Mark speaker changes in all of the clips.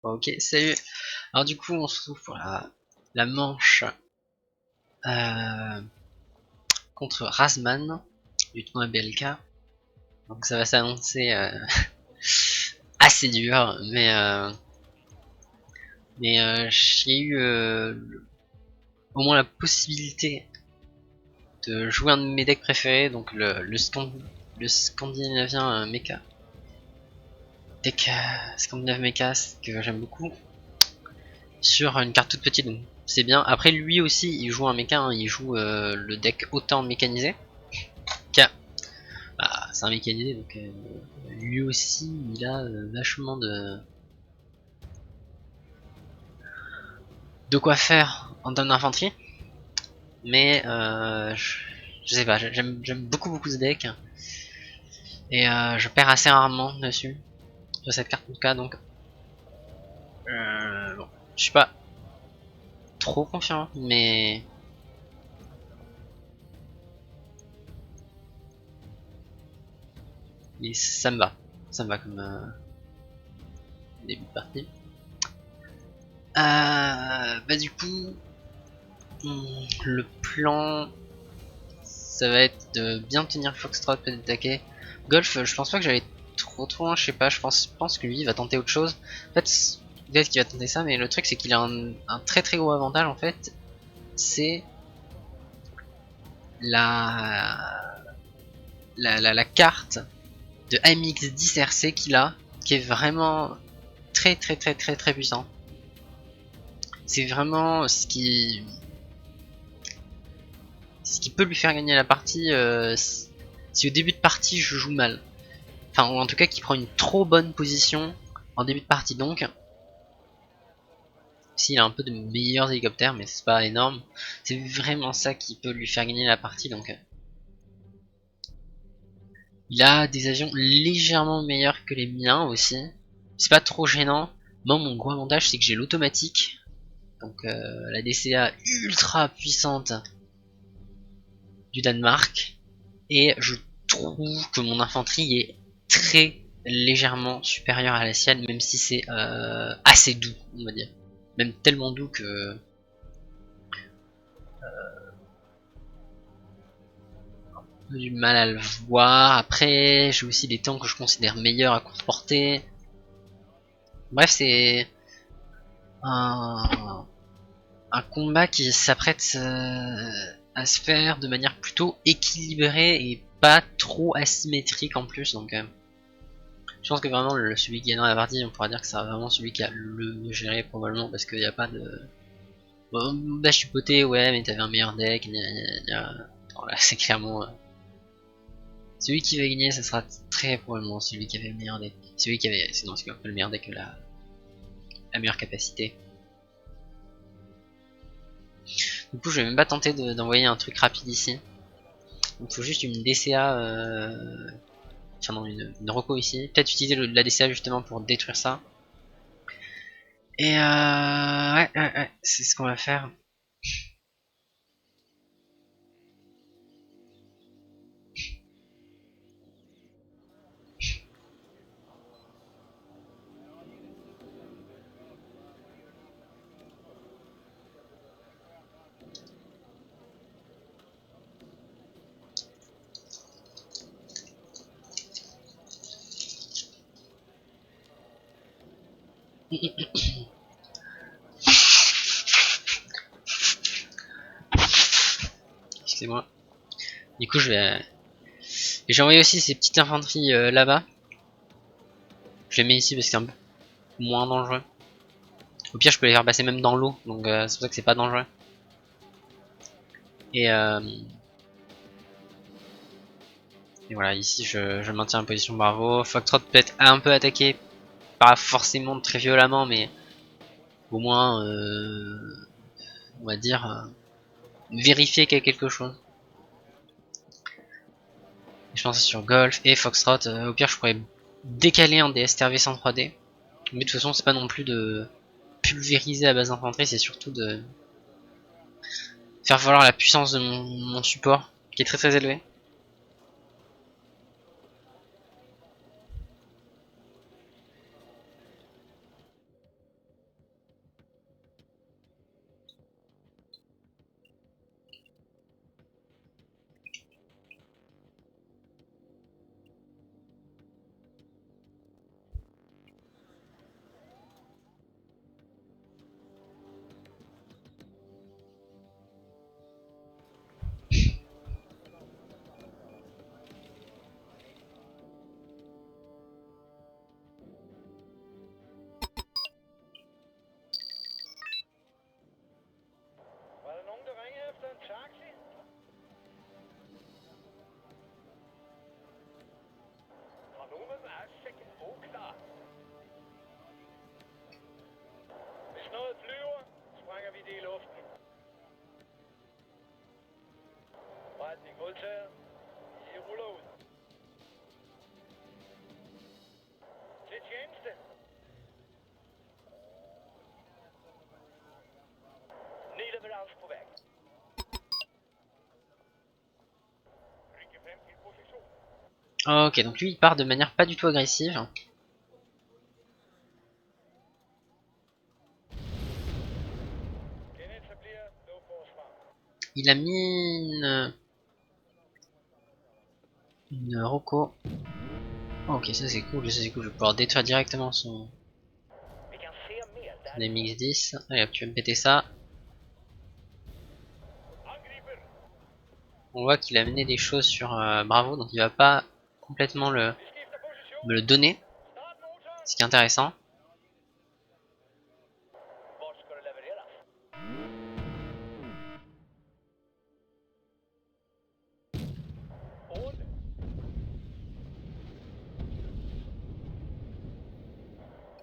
Speaker 1: Ok, salut. Alors du coup, on se retrouve pour la manche euh, contre Razman du tournoi BLK. Donc ça va s'annoncer assez dur, mais j'ai eu au moins la possibilité de jouer un de mes decks préférés, donc le scandinavien mecha. Deck scandinave mecha que j'aime beaucoup, sur une carte toute petite, donc c'est bien. Après lui aussi, il joue un mecha, hein, il joue le deck autant mécanisé. Bah, c'est un mécanisé, donc lui aussi, il a vachement de quoi faire en termes d'infanterie. Mais je sais pas, j'aime beaucoup ce deck. Et je perds assez rarement dessus, sur cette carte en tout cas, donc bon, je suis pas trop confiant, mais ça me va comme début de partie. Bah du coup, le plan, ça va être de bien tenir Foxtrot, peut-être attaquer. Golf, je pense pas que j'allais trop loin, je sais pas, je pense que lui il va tenter autre chose. En fait, peut-être qu'il va tenter ça, mais le truc c'est qu'il a un très gros avantage en fait, c'est la, la carte de AMX10 RC qu'il a, qui est vraiment très puissant. C'est vraiment ce qui peut lui faire gagner la partie si au début de partie je joue mal. Enfin, ou en tout cas qui prend une trop bonne position en début de partie. Donc, s'il a un peu de meilleurs hélicoptères, mais c'est pas énorme, c'est vraiment ça qui peut lui faire gagner la partie. Donc, il a des avions légèrement meilleurs que les miens aussi. C'est pas trop gênant. Moi, mon gros avantage, c'est que j'ai l'automatique. Donc, la DCA ultra puissante du Danemark. Et je trouve que mon infanterie est très légèrement supérieure à la sienne, même si c'est assez doux, on va dire. Même tellement doux que j'ai du mal à le voir. Après, j'ai aussi des tanks que je considère meilleurs à courte portée. Bref, c'est un, un combat qui s'apprête à se faire de manière plutôt équilibrée et pas trop asymétrique en plus. Donc, je pense que vraiment celui qui gagne la partie, on pourra dire que c'est vraiment celui qui a le mieux géré probablement, parce qu'il n'y a pas de... Bon, bah je suis poté, ouais, mais t'avais un meilleur deck, Voilà, c'est clairement... celui qui va gagner, ça sera très probablement celui qui avait le meilleur deck. Celui qui avait... C'est non, c'est pas le meilleur deck, la meilleure capacité. Du coup, je vais même pas tenter d'envoyer un truc rapide ici. Il faut juste une DCA... Enfin non, une reco ici. Peut-être utiliser la DCA justement pour détruire ça. Et ouais, c'est ce qu'on va faire. Excusez-moi. Du coup, j'ai envoyé aussi ces petites infanteries là-bas. Je les mets ici parce que c'est un peu moins dangereux. Au pire, je peux les faire passer même dans l'eau, donc c'est pour ça que c'est pas dangereux. Et, euh, et voilà, ici je maintiens en position bravo. Foxtrot peut être un peu attaqué, pas forcément très violemment, mais au moins, on va dire, vérifier qu'il y a quelque chose. Et je pense sur Golf et Foxtrot. Au pire, je pourrais décaler un des STRV 103D. Mais de toute façon, c'est pas non plus de pulvériser à base d'infanterie, c'est surtout de faire valoir la puissance de mon support, qui est très élevé.
Speaker 2: Modtaget. I ruller ud. Til tjeneste. Nederlands på vej. Linje 5 i position.
Speaker 1: Ok, donc lui il part de manière pas du tout agressive.
Speaker 2: Genetablerer luftforsvar.
Speaker 1: Il a mis une Rocco. Ok, ça c'est cool, ça c'est cool. Je vais pouvoir détruire directement son
Speaker 2: Vi kan se mere der.
Speaker 1: MX-10. Allez hop, tu vas me péter ça.
Speaker 2: Angriber.
Speaker 1: On voit qu'il a mené des choses sur Bravo, donc il va pas complètement
Speaker 2: Vi skifter position.
Speaker 1: me le donner.
Speaker 2: Start motor.
Speaker 1: Ce qui est intéressant.
Speaker 2: Hvor skal det levereres? Otte.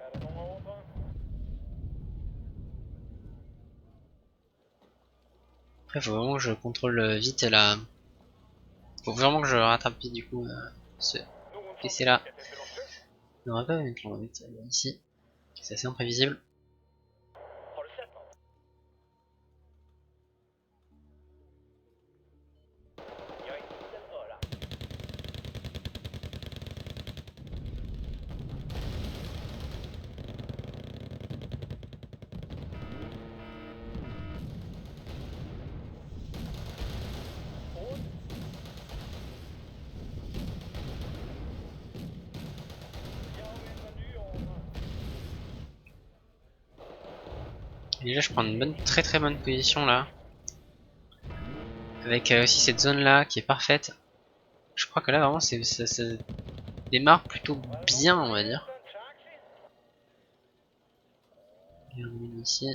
Speaker 2: Er der nogen overfor?
Speaker 1: Après, faut vraiment que je contrôle vite la. Faut vraiment que je rattrape vite du coup ce
Speaker 2: Nogen
Speaker 1: PC là.
Speaker 2: skal til Belofte.
Speaker 1: On va pas mettre, on va mettre ici. C'est assez imprévisible.
Speaker 2: Har du sett något? Jag är inte en öra. Ord. Jag väntar ny ordre.
Speaker 1: Et déjà, je prends une bonne, très très bonne position là. Avec aussi cette zone là qui est parfaite. Je crois que là vraiment ça démarre plutôt bien, on va dire. Regardez ici.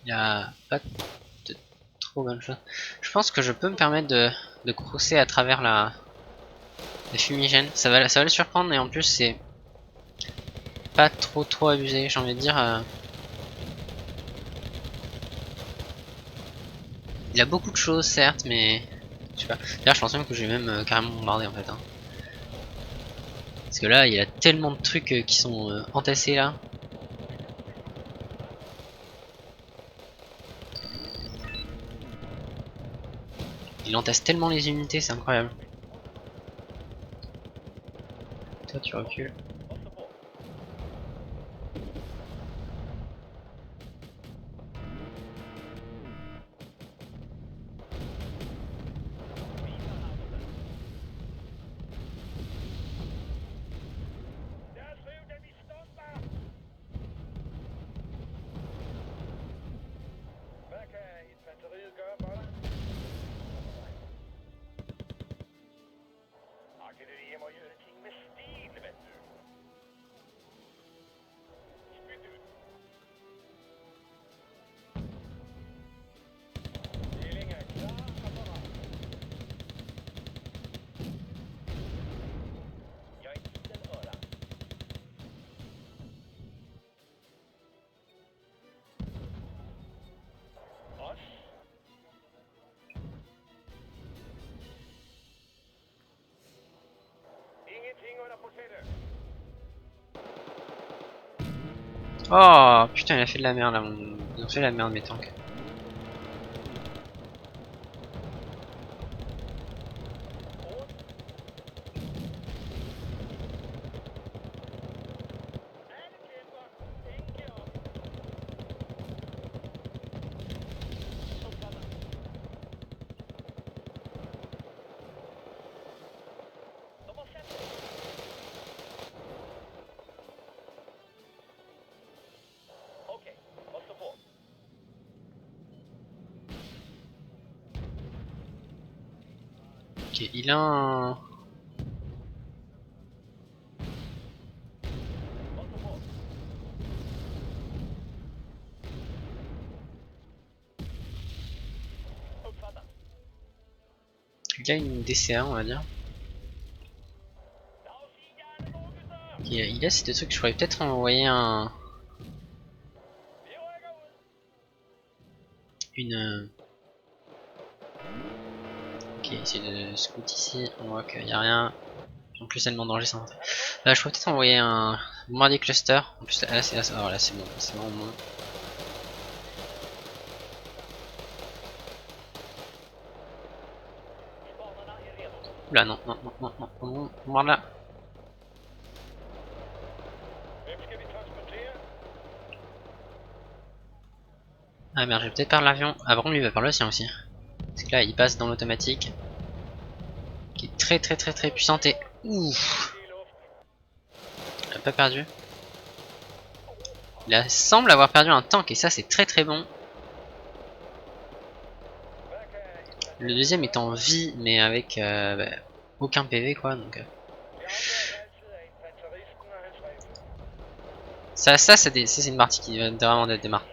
Speaker 1: Il y a pas de trop bonnes choses. Je pense que je peux me permettre de crosser à travers la fumigène. Ça va le surprendre et en plus c'est pas trop abusé, j'ai envie de dire. Il a beaucoup de choses certes, mais je sais pas. D'ailleurs je pense même que je vais même carrément bombarder en fait. Hein. Parce que là il y a tellement de trucs qui sont entassés là. Il entasse tellement les unités, c'est incroyable. Toi tu recules.
Speaker 2: Hvad kan infanteriet gøre for dig? Artilleriet må gøre ting med stil, vet du. Spyt ud. Deling er klar og parat. Jeg er ikke en øra. Os. Ingenting under proteste.
Speaker 1: Oh putain il a fait de la merde là, ils ont fait de la merde mes tanks.
Speaker 2: Okay, what's the ball?
Speaker 1: Ok, il a un...
Speaker 2: What's the ball? Uppfattat.
Speaker 1: Il a une DCA on va dire.
Speaker 2: Lad os sige, jeg er nogen gutter.
Speaker 1: Ok, il a ces deux trucs, je pourrais peut-être envoyer un...
Speaker 2: Vi rykker ud.
Speaker 1: une... Ok, essayer de scout ici, on voit qu'il n'y a rien. En plus tellement danger sans rentrer. Je pourrais peut-être envoyer un bombardier cluster. En plus là c'est là, voilà, c'est bon, c'est vraiment bon. Oula non, non, non, non, non, on bombarde là. Ah merde, je vais peut-être perdre l'avion. Ah par contre lui il va perdre le sien aussi. Parce que là il passe dans l'automatique. Qui est très très très très puissante et... Ouf. Il a pas perdu. Il semble avoir perdu un tank et ça c'est très très bon. Le deuxième est en vie mais avec aucun PV quoi donc... Ça c'est une partie qui va vraiment démarrer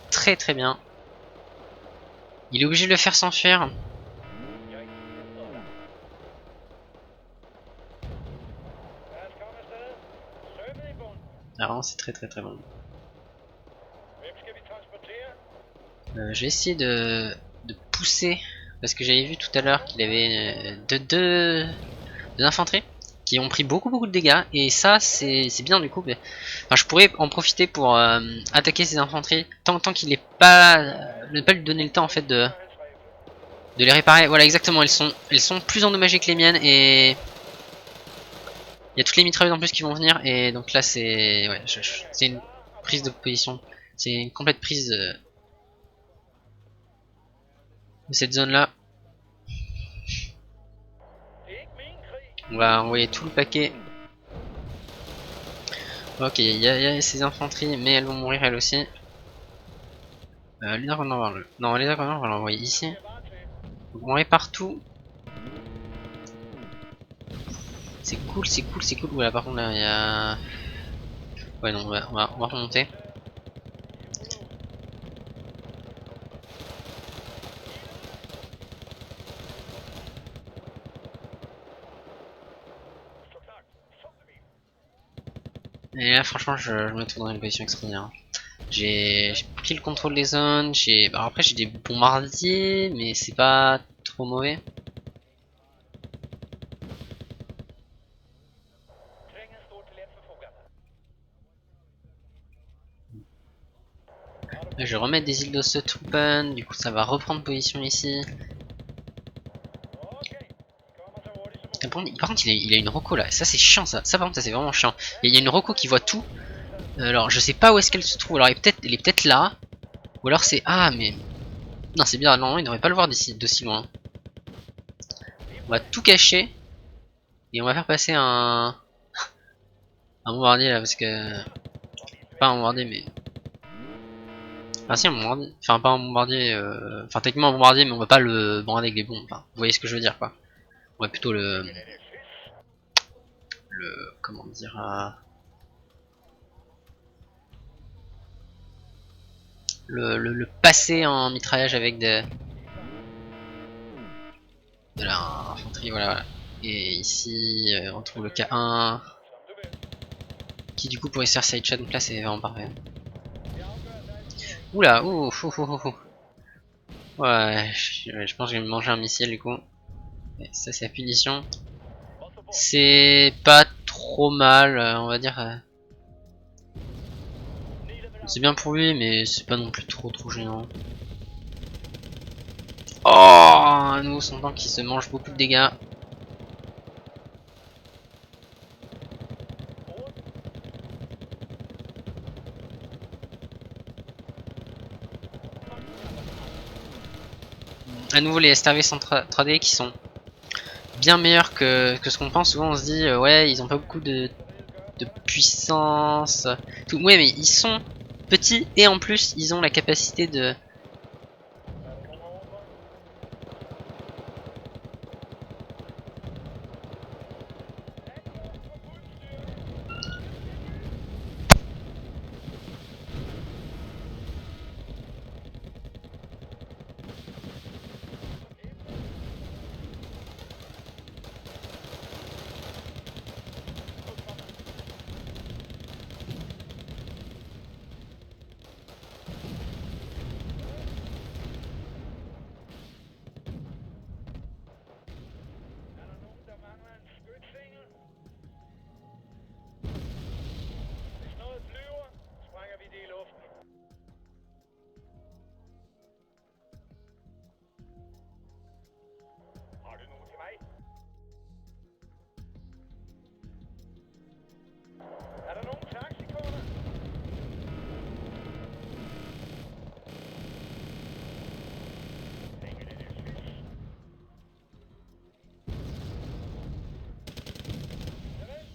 Speaker 1: très très bien. Il est obligé de le faire s'enfuir. Alors c'est très très très bon. Je vais essayer de pousser parce que j'avais vu tout à l'heure qu'il avait deux infanteries qui ont pris beaucoup de dégâts et ça c'est bien du coup. Enfin, je pourrais en profiter pour attaquer ces infanteries tant qu'il n'est pas ne pas lui donner le temps en fait de les réparer. Voilà exactement, elles sont plus endommagées que les miennes et il y a toutes les mitrailleuses en plus qui vont venir et donc là c'est ouais, c'est une prise de position, c'est une complète prise de cette zone là. On va envoyer tout le paquet. Ok, il y a ces infanteries mais elles vont mourir elles aussi. Leader Commander, non, Leader Commander on va l'envoyer ici. Donc on est partout. C'est cool, c'est cool, c'est cool. Voilà, par contre là il y a... Ouais non, on va remonter. Et là franchement je me trouve dans une position extraordinaire. J'ai pris le contrôle des zones, alors après j'ai des bombardiers, mais c'est pas trop mauvais. Là, je vais remettre des îles d'Ossetruppen, du coup ça va reprendre position ici. Par contre il a une reco là, ça c'est chiant ça, par contre ça c'est vraiment chiant. Il y a une reco qui voit tout. Alors je sais pas où est-ce qu'elle se trouve, alors elle est peut-être là. Ou alors c'est... Ah mais... Non c'est bien, non il ne devrait pas le voir d'aussi loin. On va tout cacher. Et on va faire passer un bombardier là parce que... Pas un bombardier mais... Enfin si un bombardier. Enfin pas un bombardier... Enfin techniquement un bombardier mais on va pas le bombarder avec des bombes. Enfin, vous voyez ce que je veux dire quoi. On va plutôt le... Comment dire... Le passer en mitraillage avec de l'infanterie, voilà. Et ici, on trouve le K1 qui du coup pourrait se faire sideshot, donc là c'est vraiment parfait. Oula, ouf, ouf, ouf, ouf. Ouais, je pense que je vais me manger un missile du coup. Et ça c'est la punition. C'est pas trop mal, on va dire. C'est bien pour lui, mais c'est pas non plus trop gênant. Oh, à nouveau son tank qui se mange beaucoup de dégâts. À nouveau les STRV 3D qui sont bien meilleurs que ce qu'on pense. Souvent on se dit ouais ils ont pas beaucoup de puissance. Tout. Ouais mais ils sont petits et en plus ils ont la capacité de...
Speaker 2: Wrong taxi corner. Take it in your fish. Get in.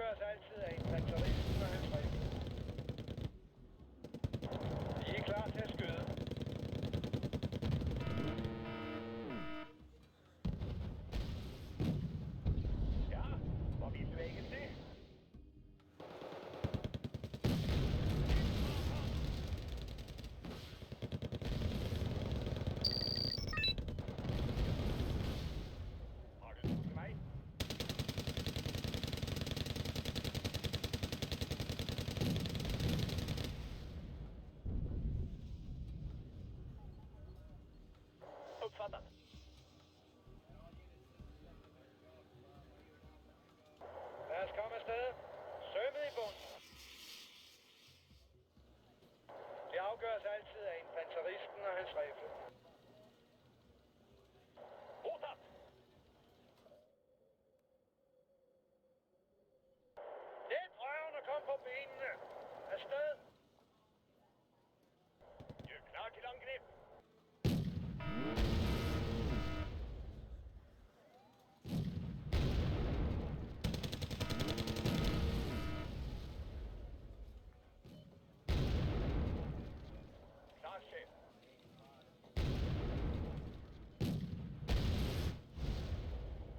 Speaker 2: afgøres altid af infanteristen og hans rifle. I er klar til at skyde. Ja, hvor vil du ikke det? Har du noget til mig? Uppfattat. Lad os komme afsted. Sømmet i bund. Det afgøres altid af infanteristen og hans rifle. Modtaget. Let røven og kom på benene. Afsted. Gør klar til angreb. Klar, chef.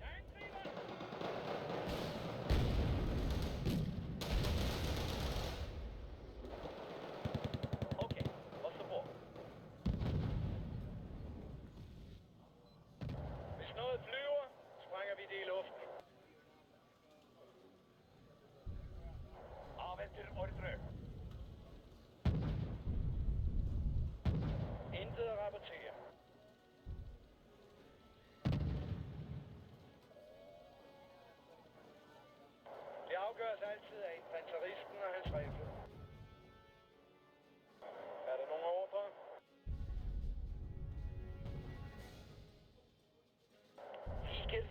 Speaker 2: Jeg angriber! Okay, og så hvor? Hvis noget flyver, sprænger vi det i luften. Afventer ordre. Intet at rapportere. Det afgøres altid af infanteristen og hans rifle. Er der nogen ordre? Ikke